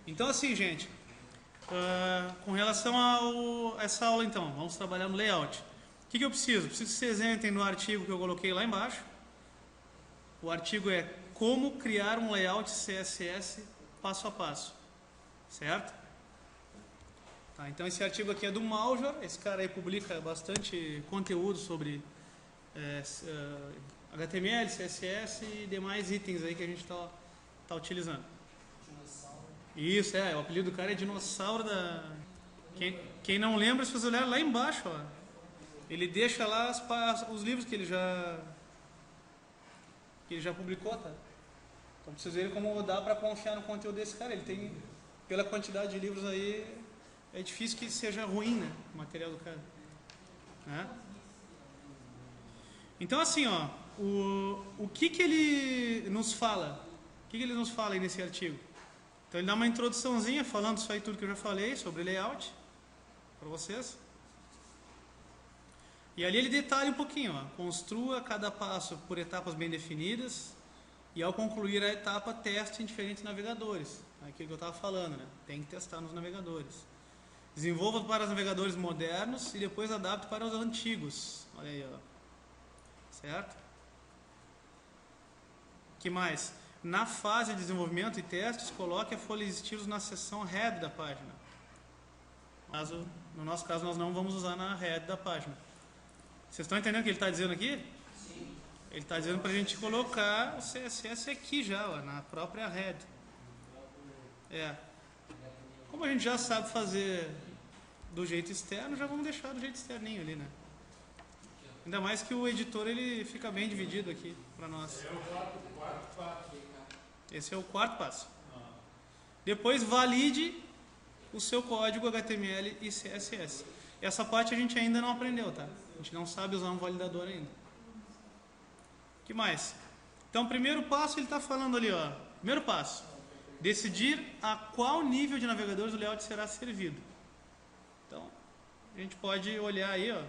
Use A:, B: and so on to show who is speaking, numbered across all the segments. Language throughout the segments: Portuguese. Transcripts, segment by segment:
A: Então assim, gente, com relação a essa aula então, vamos trabalhar no layout. O que eu preciso? Preciso que vocês entrem no artigo que eu coloquei lá embaixo. O artigo é como criar um layout CSS passo a passo, certo? Tá, então esse artigo aqui é do Maljor, esse cara aí publica bastante conteúdo sobre HTML, CSS e demais itens aí que a gente tá utilizando. Isso, o apelido do cara é dinossauro da... Quem não lembra, se vocês olharem lá embaixo, ó, ele deixa lá os livros que ele já publicou, tá? Então vocês verem como dá pra confiar no conteúdo desse cara. Ele tem, pela quantidade de livros aí, é difícil que seja ruim, né, o material do cara, né? Então assim, ó, o que ele nos fala? O que ele nos fala aí nesse artigo? Então ele dá uma introduçãozinha falando isso aí tudo que eu já falei sobre layout para vocês. E ali ele detalha um pouquinho, ó, construa cada passo por etapas bem definidas e ao concluir a etapa teste em diferentes navegadores. Aquilo que eu estava falando, né? Tem que testar nos navegadores. Desenvolva para os navegadores modernos e depois adapte para os antigos. Olha aí, ó. Certo? Que mais? Na fase de desenvolvimento e testes, coloque a folha de estilos na seção head da página. No nosso caso, nós não vamos usar na head da página. Vocês estão entendendo o que ele está dizendo aqui?
B: Sim.
A: Ele está dizendo para a gente colocar o CSS aqui já, ó, na própria head. Como a gente já sabe fazer do jeito externo, já vamos deixar do jeito externinho ali, né? Ainda mais que o editor ele fica bem dividido aqui para nós.
B: É o quarto passo.
A: Esse é o quarto passo. Depois valide o seu código HTML e CSS. Essa parte a gente ainda não aprendeu, tá? A gente não sabe usar um validador ainda. O que mais? Então, primeiro passo ele está falando ali, ó. Primeiro passo: decidir a qual nível de navegadores o layout será servido. Então, a gente pode olhar aí, ó.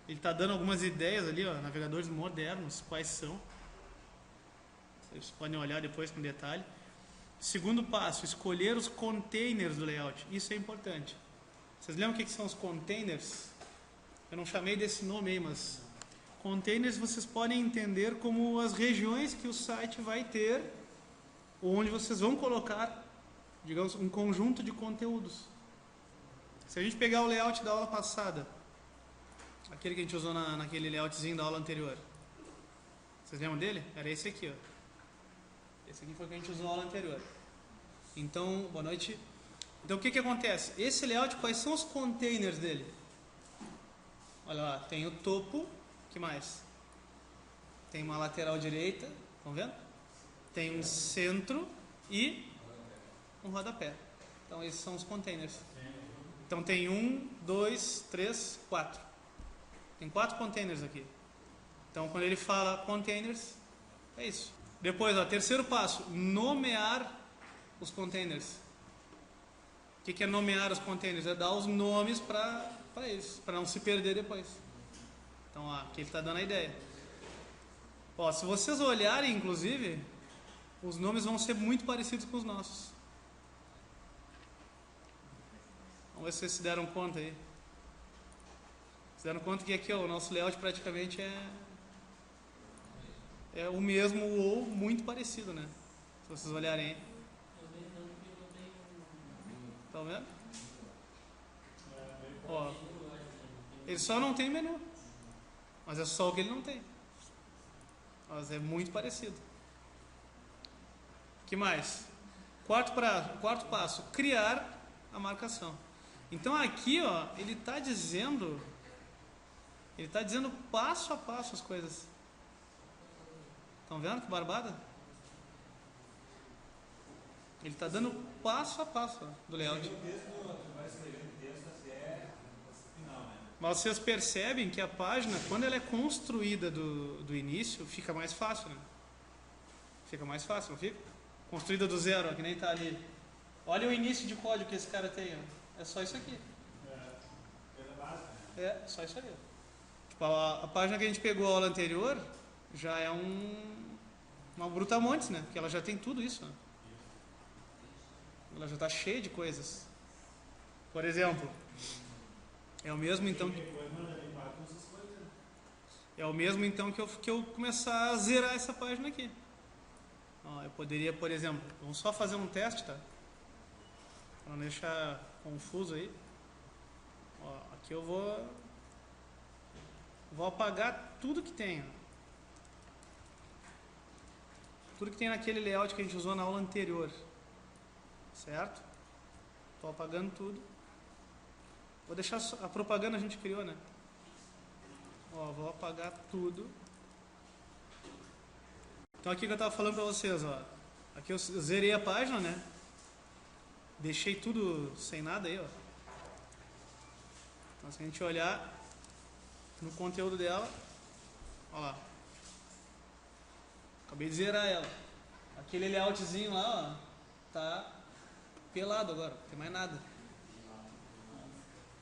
A: Ele está dando algumas ideias ali, ó, navegadores modernos, quais são. Vocês podem olhar depois com detalhe. Segundo passo, escolher os containers do layout. Isso é importante. Vocês lembram o que são os containers? Eu não chamei desse nome aí, mas containers vocês podem entender como as regiões que o site vai ter, onde vocês vão colocar, digamos, um conjunto de conteúdos. Se a gente pegar o layout da aula passada, aquele que a gente usou naquele layoutzinho da aula anterior, vocês lembram dele? Era esse aqui, ó. Esse aqui foi o que a gente usou na aula anterior. Então, boa noite. Então, o que acontece? Esse layout, quais são os containers dele? Olha lá, tem o topo. O que mais? Tem uma lateral direita. Estão vendo? Tem um centro e um rodapé. Então, esses são os containers. Então, tem 1, 2, 3, 4. Tem 4 containers aqui. Então, quando ele fala containers, é isso. Depois, ó, terceiro passo, nomear os containers. O que é nomear os containers? É dar os nomes para eles, para não se perder depois. Então, ó, aqui ele está dando a ideia. Ó, se vocês olharem, inclusive, os nomes vão ser muito parecidos com os nossos. Vamos ver se vocês se deram conta aí. Se deram conta que aqui, ó, o nosso layout praticamente é o mesmo ou muito parecido, né? Se vocês olharem aí. Estão vendo? Ó, ele só não tem menu. Mas é só o que ele não tem. Mas é muito parecido. O que mais? Quarto passo, criar a marcação. Então aqui, ó, ele está dizendo passo a passo as coisas. Estão vendo que barbada? Ele está dando passo a passo, ó, do layout. Mas vocês percebem que a página, quando ela é construída do início, fica mais fácil, né? Fica mais fácil, não fica? Construída do zero, ó, que nem está ali. Olha o início de código que esse cara tem, ó. É só isso aqui. É, só isso aí. Tipo, a página que a gente pegou a aula anterior já é uma brutamontes, né? Porque ela já tem tudo isso, né? ela já está cheia de coisas. Por exemplo, é o mesmo então que eu começar a zerar essa página aqui. Ó, eu poderia, por exemplo, vamos só fazer um teste, tá? Para não deixar confuso aí. Ó, aqui eu vou apagar tudo que tem. Ó. Tudo que tem naquele layout que a gente usou na aula anterior. Certo? Estou apagando tudo. Vou deixar a propaganda a gente criou, né? Ó, vou apagar tudo. Então aqui que eu estava falando para vocês, ó. Aqui eu zerei a página, né? Deixei tudo sem nada aí, ó. Então se a gente olhar no conteúdo dela, ó lá. Acabei de zerar ela. Aquele layoutzinho lá, ó, tá pelado agora, não tem mais nada.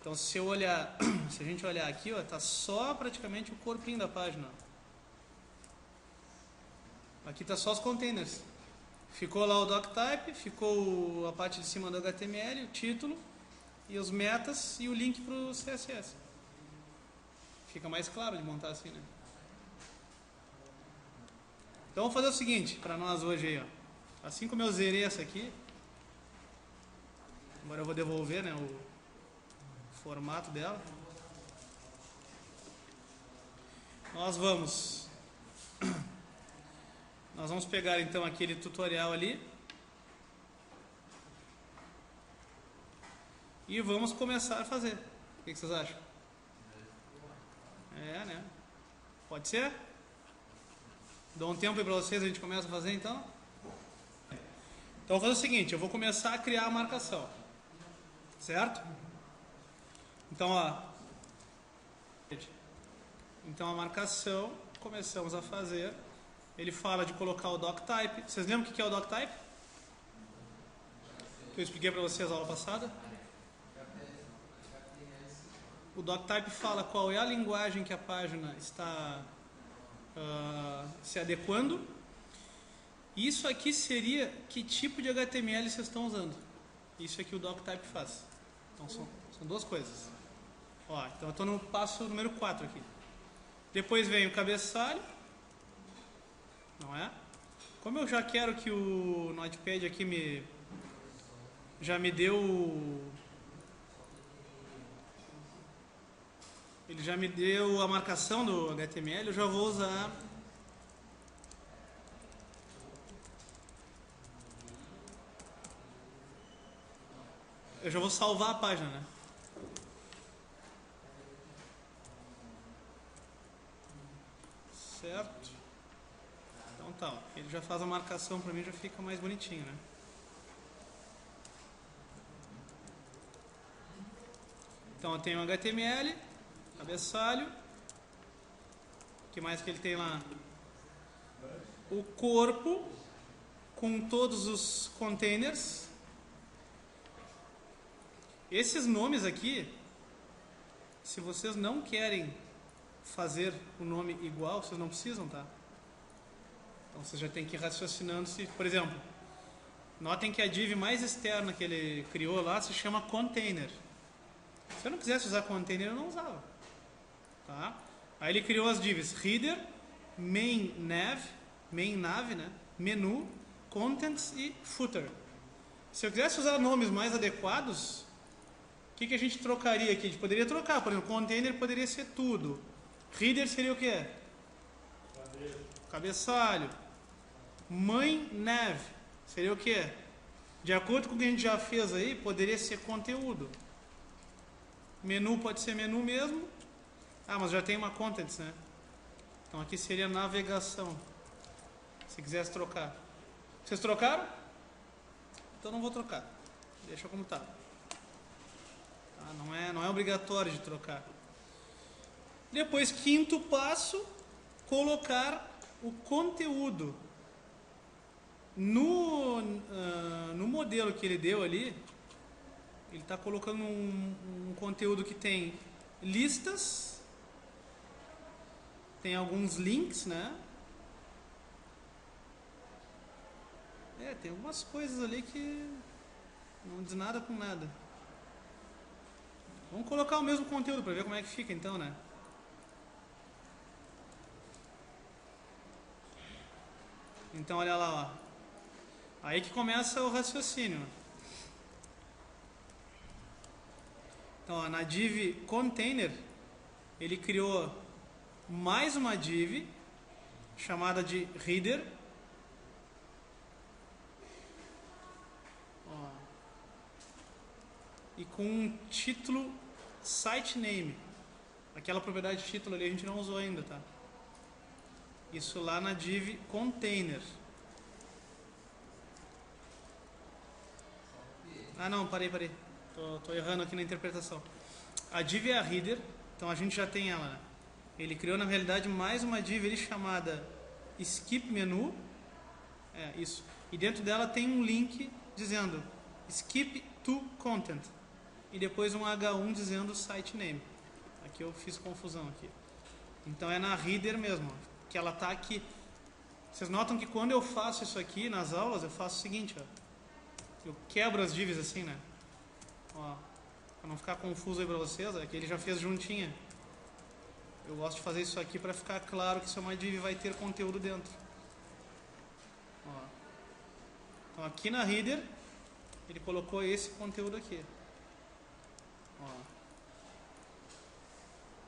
A: Então se eu olhar, se a gente olhar aqui, ó, tá só praticamente o corpinho da página. Aqui tá só os containers. Ficou lá o doctype, ficou a parte de cima do HTML, o título e os metas e o link para o CSS. Fica mais claro de montar assim, né? Então vamos fazer o seguinte para nós hoje aí, ó. Assim como eu zerei essa aqui, agora eu vou devolver, né, o formato dela. Nós vamos pegar então aquele tutorial ali e vamos começar a fazer. O que vocês acham? É, né? Pode ser? Dou um tempo aí pra vocês, a gente começa a fazer então? Então eu vou fazer o seguinte, eu vou começar a criar a marcação. Certo? Então, ó. Então a marcação, começamos a fazer. Ele fala de colocar o doctype. Vocês lembram o que é o doctype? Que eu expliquei para vocês na aula passada? O doctype fala qual é a linguagem que a página está se adequando. Isso aqui seria que tipo de HTML vocês estão usando. Isso é que o doctype faz. Então são duas coisas. Ó, então eu estou no passo número 4 aqui. Depois vem o cabeçalho. Não é? Como eu já quero que o Notepad aqui já me deu, ele já me deu a marcação do HTML, eu já vou usar eu já vou salvar a página, né? Certo? Então tá, ó. Ele já faz a marcação para mim, já fica mais bonitinho, né? Então eu tenho HTML, cabeçalho, o que mais que ele tem lá? O corpo com todos os containers. Esses nomes aqui, se vocês não querem fazer o nome igual, vocês não precisam, tá? Então você já tem que ir raciocinando se, por exemplo, notem que a div mais externa que ele criou lá se chama container. Se eu não quisesse usar container, eu não usava. Tá? Aí ele criou as divs header, main nav, né? Menu, contents e footer. Se eu quisesse usar nomes mais adequados, o que a gente trocaria aqui? A gente poderia trocar, por exemplo, container poderia ser tudo. Header seria o quê? Cabeçalho. Main nav seria o quê? De acordo com o que a gente já fez aí, poderia ser conteúdo. Menu pode ser menu mesmo. Ah, mas já tem uma contents, né? Então aqui seria navegação. Se quisesse trocar. Vocês trocaram? Então não vou trocar. Deixa como está. Tá? Não é obrigatório de trocar. Depois, quinto passo, colocar o conteúdo. No modelo que ele deu ali, ele está colocando um conteúdo que tem listas, tem alguns links, né? Tem algumas coisas ali que Não diz nada com nada. Vamos colocar o mesmo conteúdo para ver como é que fica então, né? Então olha lá, ó. Aí que começa o raciocínio. Então, ó, na div container, ele criou mais uma div chamada de header. Ó, e com um título site name. Aquela propriedade de título ali a gente não usou ainda, tá? Isso lá na div container. Ah não, parei. Tô errando aqui na interpretação. A div é a header, então a gente já tem ela, né? Ele criou na realidade mais uma div ali chamada skip menu. É, isso. E dentro dela tem um link dizendo skip to content. E depois um H1 dizendo site name. Aqui eu fiz confusão aqui. Então é na header mesmo, ó, que ela tá aqui. Vocês notam que quando eu faço isso aqui nas aulas, eu faço o seguinte, ó. Eu quebro as divs assim, né? Ó, pra não ficar confuso aí pra vocês, é que ele já fez juntinha. Eu gosto de fazer isso aqui pra ficar claro que se é uma div vai ter conteúdo dentro. Ó. Então aqui na header, ele colocou esse conteúdo aqui. Ó.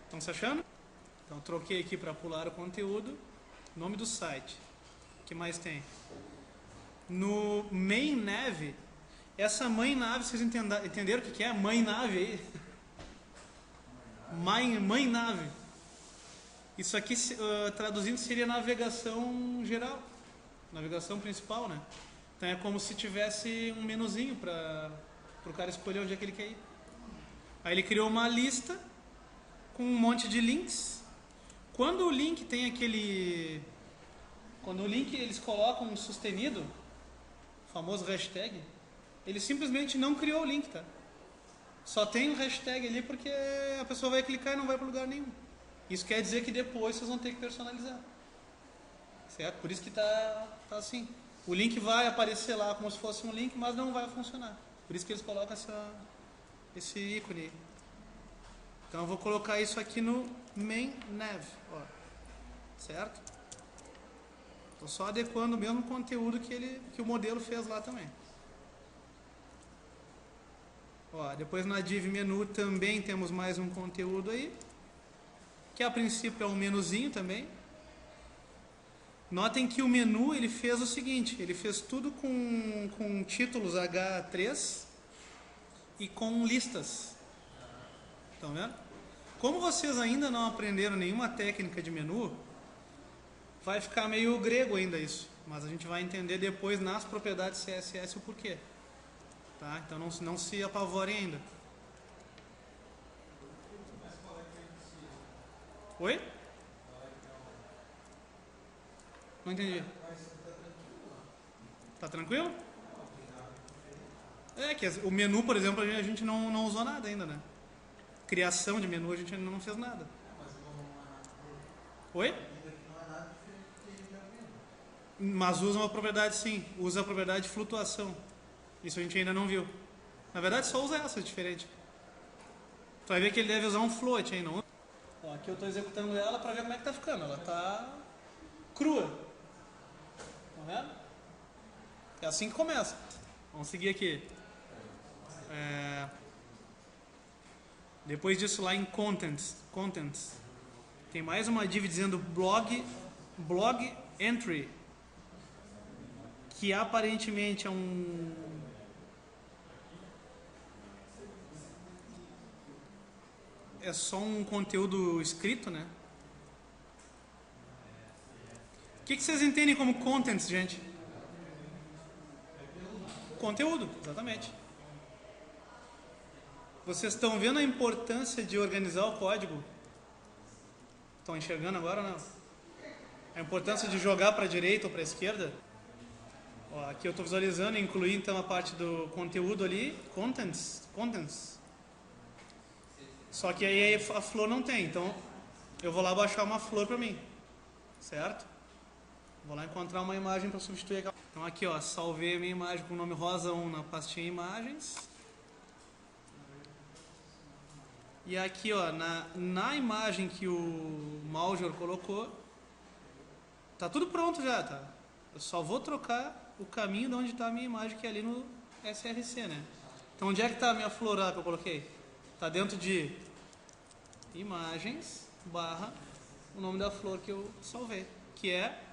A: Estão se achando? Então troquei aqui para pular o conteúdo. Nome do site. O que mais tem? No main nav, essa main nav, vocês entenderam o que é main nav aí? Main nav. Isso aqui traduzindo seria navegação geral. Navegação principal, né? Então é como se tivesse um menuzinho para o cara escolher onde é que ele quer ir. Aí ele criou uma lista com um monte de links. Quando o link tem aquele... Quando o link eles colocam um sustenido, o famoso hashtag, ele simplesmente não criou o link, tá? Só tem um hashtag ali porque a pessoa vai clicar e não vai para lugar nenhum. Isso quer dizer que depois vocês vão ter que personalizar. Certo? Por isso que tá assim. O link vai aparecer lá como se fosse um link, mas não vai funcionar. Por isso que eles colocam esse ícone. Então eu vou colocar isso aqui no main nav, ó. Certo? Estou só adequando o mesmo conteúdo que o modelo fez lá também. Ó, depois na div menu também temos mais um conteúdo aí, que a princípio é um menuzinho também. Notem que o menu ele fez o seguinte, ele fez tudo com títulos H3 e com listas. Estão vendo? Como vocês ainda não aprenderam nenhuma técnica de menu, vai ficar meio grego ainda isso. Mas a gente vai entender depois nas propriedades CSS o porquê. Tá? Então não se apavorem ainda. Oi? Não entendi. Tá tranquilo? É que o menu, por exemplo, a gente não usou nada ainda, né? Criação de menu a gente ainda não fez nada. Oi? Mas usa uma propriedade sim, usa a propriedade de flutuação. Isso a gente ainda não viu. Na verdade só usa essa, diferente. Tu vai ver que ele deve usar um float aí, não? Ó, aqui eu estou executando ela para ver como é que tá ficando. Ela tá crua. Tá vendo? É assim que começa. Vamos seguir aqui. Depois disso lá em contents, tem mais uma div dizendo blog entry, que aparentemente é só um conteúdo escrito, né? O que vocês entendem como contents, gente? Conteúdo, exatamente. Vocês estão vendo a importância de organizar o código? Estão enxergando agora ou não? A importância de jogar para a direita ou para a esquerda? Ó, aqui eu estou visualizando e incluí então a parte do conteúdo ali, contents. Só que aí a flor não tem, então eu vou lá baixar uma flor para mim, certo? Vou lá encontrar uma imagem para substituir aquela. Então aqui, ó, salvei a minha imagem com o nome rosa1 na pastinha imagens. E aqui, ó, na imagem que o Mauger colocou, tá tudo pronto já, tá? Eu só vou trocar o caminho de onde está a minha imagem, que é ali no SRC, né? Então onde é que está a minha flor lá que eu coloquei? Tá dentro de imagens, barra, o nome da flor que eu salvei, que é,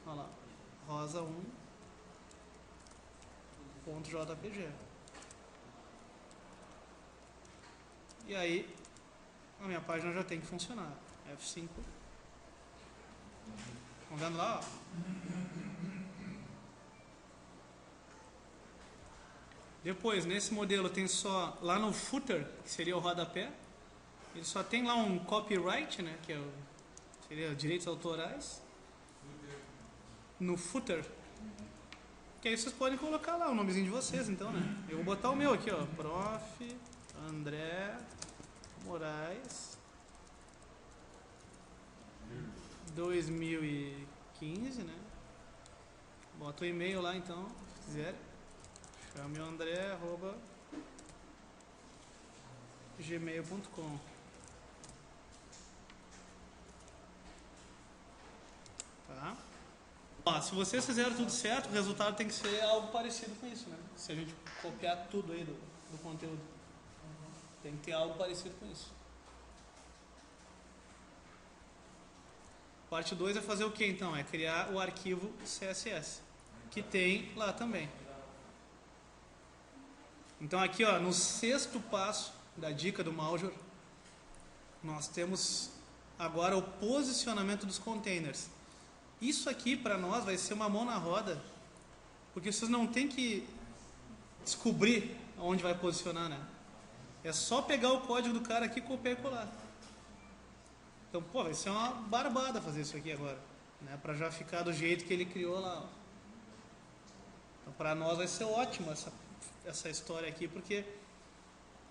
A: olha lá, rosa1.jpg. E aí, a minha página já tem que funcionar. F5. Estão vendo lá? Ó. Depois, nesse modelo tem só, lá no footer, que seria o rodapé, ele só tem lá um copyright, né, que seria direitos autorais. No footer. Que aí vocês podem colocar lá o nomezinho de vocês, então, né? Eu vou botar o meu aqui, ó. Prof. André Moraes 2015, né? Bota o e-mail lá, então, se quiser. Chame o André @gmail.com. Tá? Ó, se vocês fizeram tudo certo, o resultado tem que ser algo parecido com isso, né? Se a gente copiar tudo aí do conteúdo, tem que ter algo parecido com isso. Parte 2 é fazer o que então? É criar o arquivo CSS, que tem lá também. Então aqui, ó, no 6º passo da dica do Mauger, nós temos agora o posicionamento dos containers. Isso aqui para nós vai ser uma mão na roda, porque vocês não tem que descobrir onde vai posicionar, né? É só pegar o código do cara aqui, copiar e colar. Então, pô, vai ser uma barbada fazer isso aqui agora, né? Para já ficar do jeito que ele criou lá, ó. Então, para nós vai ser ótimo essa história aqui, porque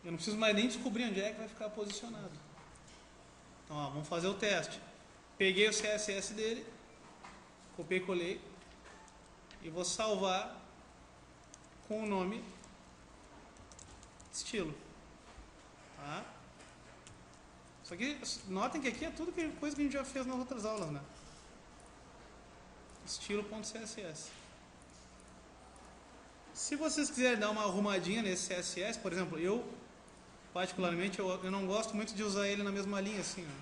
A: eu não preciso mais nem descobrir onde é que vai ficar posicionado. Então, ó, vamos fazer o teste. Peguei o CSS dele, copiei e colei, e vou salvar com o nome estilo. Tá? Isso aqui, notem que aqui é tudo coisa que a gente já fez nas outras aulas, né? Estilo.css. Se vocês quiserem dar uma arrumadinha nesse CSS, por exemplo, eu particularmente eu não gosto muito de usar ele na mesma linha assim, ó.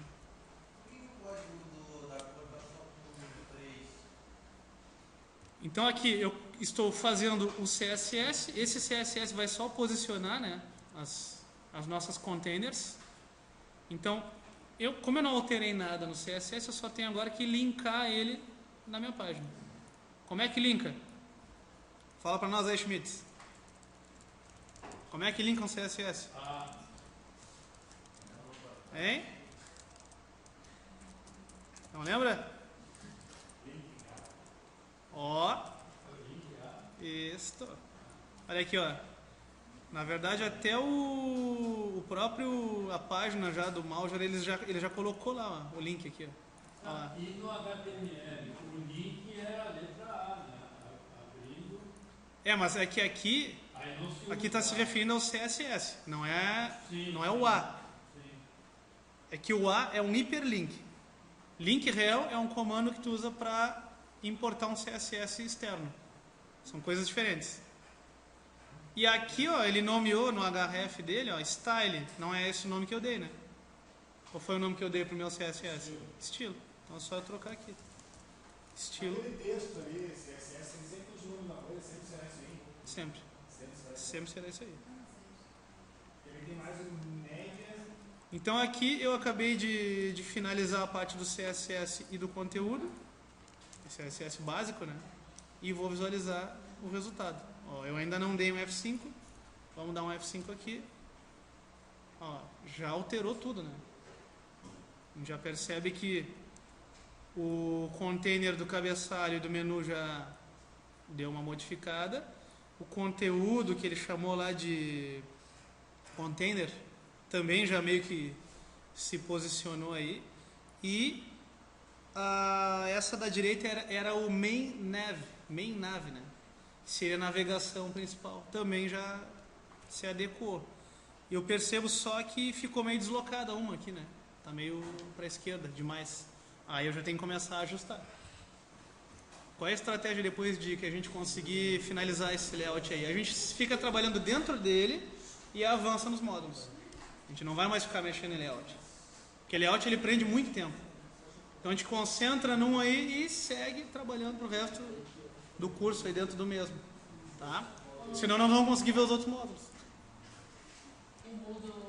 A: Então aqui eu estou fazendo o CSS, esse CSS vai só posicionar, né, as nossas containers. Então, como eu não alterei nada no CSS, eu só tenho agora que linkar ele na minha página. Como é que linka? Fala para nós aí, Schmitz. Como é que linka um CSS? Hein? Não lembra? Ó. Isto. Olha aqui, ó. Na verdade, até o próprio, a página já do Mauger, ele já colocou lá, ó, o link aqui, ó.
C: Ah, e no HTML, o link era a letra A, né? Abrindo.
A: É, mas é que aqui está se referindo ao CSS, não é o A.
C: Sim.
A: É que o A é um hiperlink. Link rel é um comando que tu usa para importar um CSS externo. São coisas diferentes. E aqui, ó, ele nomeou no href dele, ó, style. Não é esse o nome que eu dei, né? Qual foi o nome que eu dei pro meu CSS? Estilo. Então é só eu trocar aqui. Estilo.
B: Aquele texto ali, CSS, ele sempre os nomes da coisa, sempre será isso aí.
A: Sempre. Sempre será isso aí.
B: Ele tem mais um média.
A: Então aqui eu acabei de finalizar a parte do CSS e do conteúdo. CSS básico, né? E vou visualizar o resultado. Ó, eu ainda não dei um F5. Vamos dar um F5 aqui. Ó, já alterou tudo, né? A gente já percebe que o container do cabeçalho e do menu já deu uma modificada. O conteúdo que ele chamou lá de container também já meio que se posicionou aí. E Essa da direita era o main nav, né? Seria a navegação principal. Também já se adequou. Eu percebo só que ficou meio deslocada uma aqui, né? Tá meio para a esquerda demais. Aí eu já tenho que começar a ajustar. Qual é a estratégia depois de que a gente conseguir finalizar esse layout aí? A gente fica trabalhando dentro dele e avança nos módulos. A gente não vai mais ficar mexendo em layout. Porque layout ele prende muito tempo. Então a gente concentra num aí e segue trabalhando pro resto do curso aí dentro do mesmo. Tá? Senão não vamos conseguir ver os outros módulos.
C: O Moodle